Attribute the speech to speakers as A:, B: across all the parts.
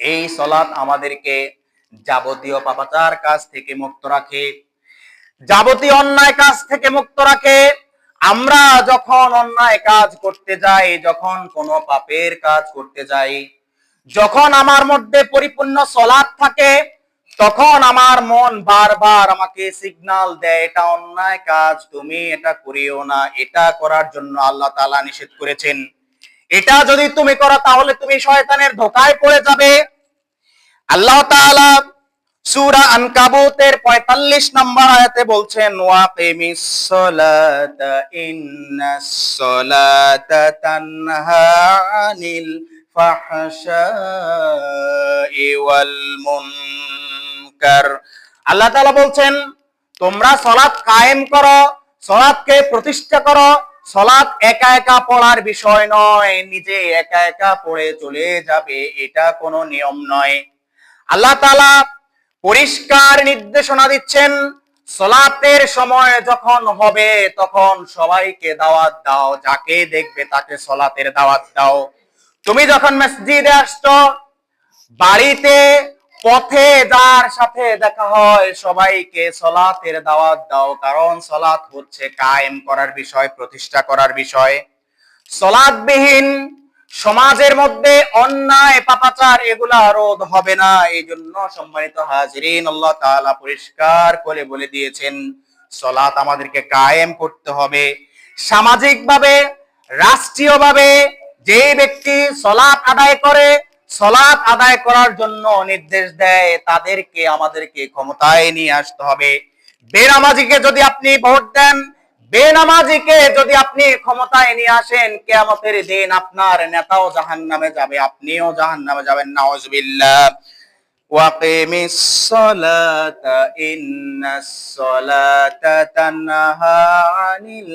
A: এই সালাত আমাদেরকে যাবতীয় পাপাচার কাজ থেকে মুক্ত রাখে, যাবতীয় অন্যায় কাজ থেকে মুক্ত রাখে। আমরা যখন অন্যায় কাজ করতে যাই, যখন কোনো পাপের কাজ করতে যাই, যখন আমার মধ্যে পরিপূর্ণ সালাত থাকে, তখন আমার মন বারবার আমাকে সিগন্যাল দেয় এটা অন্যায় কাজ, তুমি এটা করিও না, এটা করার জন্য আল্লাহ তাআলা নিষেধ করেছেন। এটা যদি তুমি করো তাহলে তুমি শয়তানের ধোঁকায় পড়ে যাবে। আল্লাহ তাআলা সূরা আনকাবুতের ৪৫ নম্বর আয়াতে বলছেন, ওয়াকিমিস সালাতা ইন্নাস সালাতা তানহা আনিল ফাহশাই ওয়াল মুনকার। আল্লাহ তাআলা বলছেন তোমরা সালাত কায়েম করো, সালাতকে প্রতিষ্ঠা করো। সালাত একা একা পড়ার বিষয় নয়, নিজে একা একা পড়ে চলে যাবে এটা কোনো নিয়ম নয়। আল্লাহ তাআলা পরিষ্কার নির্দেশনা দিচ্ছেন, সালাতের সময় যখন হবে তখন সবাইকে দাওয়াত দাও, যাকে দেখবে তাকে সালাতের দাওয়াত দাও। তুমি যখন মসজিদে আসছো, বাড়িতে, পথে যার সাথে দেখা হয় সবাইকে সালাতের দাওয়াত দাও, কারণ সালাত হচ্ছে কায়েম করার বিষয়, প্রতিষ্ঠা করার বিষয়। সালাতবিহীন সমাজের মধ্যে অন্যায় পাপাচার এগুলা রোধ হবে না। এই জন্য সম্মানিত হাজিরিন, আল্লাহ তাআলা পরিষ্কার করে বলে দিয়েছেন সালাত আমাদেরকে কায়েম করতে হবে। সামাজিকভাবে, রাষ্ট্রীয়ভাবে যে ব্যক্তি সালাত আদায় করে, সালাত আদায় করার জন্য নির্দেশ দেয়, তাদেরকে আমাদেরকে ক্ষমতায় নিয়ে আসতে হবে। বেনামাজিকে যদি আপনি ভোট দেন, বেনামাজিকে যদি আপনি ক্ষমতায় নিয়ে আসেন, কিয়ামতের দিন আপনার নেতাও জাহান্নামে যাবে, আপনিও জাহান্নামে যাবেন। নাউজুবিল্লাহ। ওয়াকিমিস সালাতা ইন্নাস সালাতা তানহা আনিল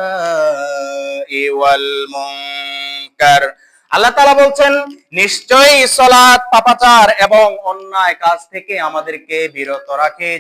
A: ফাহশাই ওয়াল মুনকার। আল্লাহ তাআলা বলছেন নিশ্চয়ই সালাত পাপাচার এবং অন্যায় কাজ থেকে আমাদেরকে বিরত রাখে।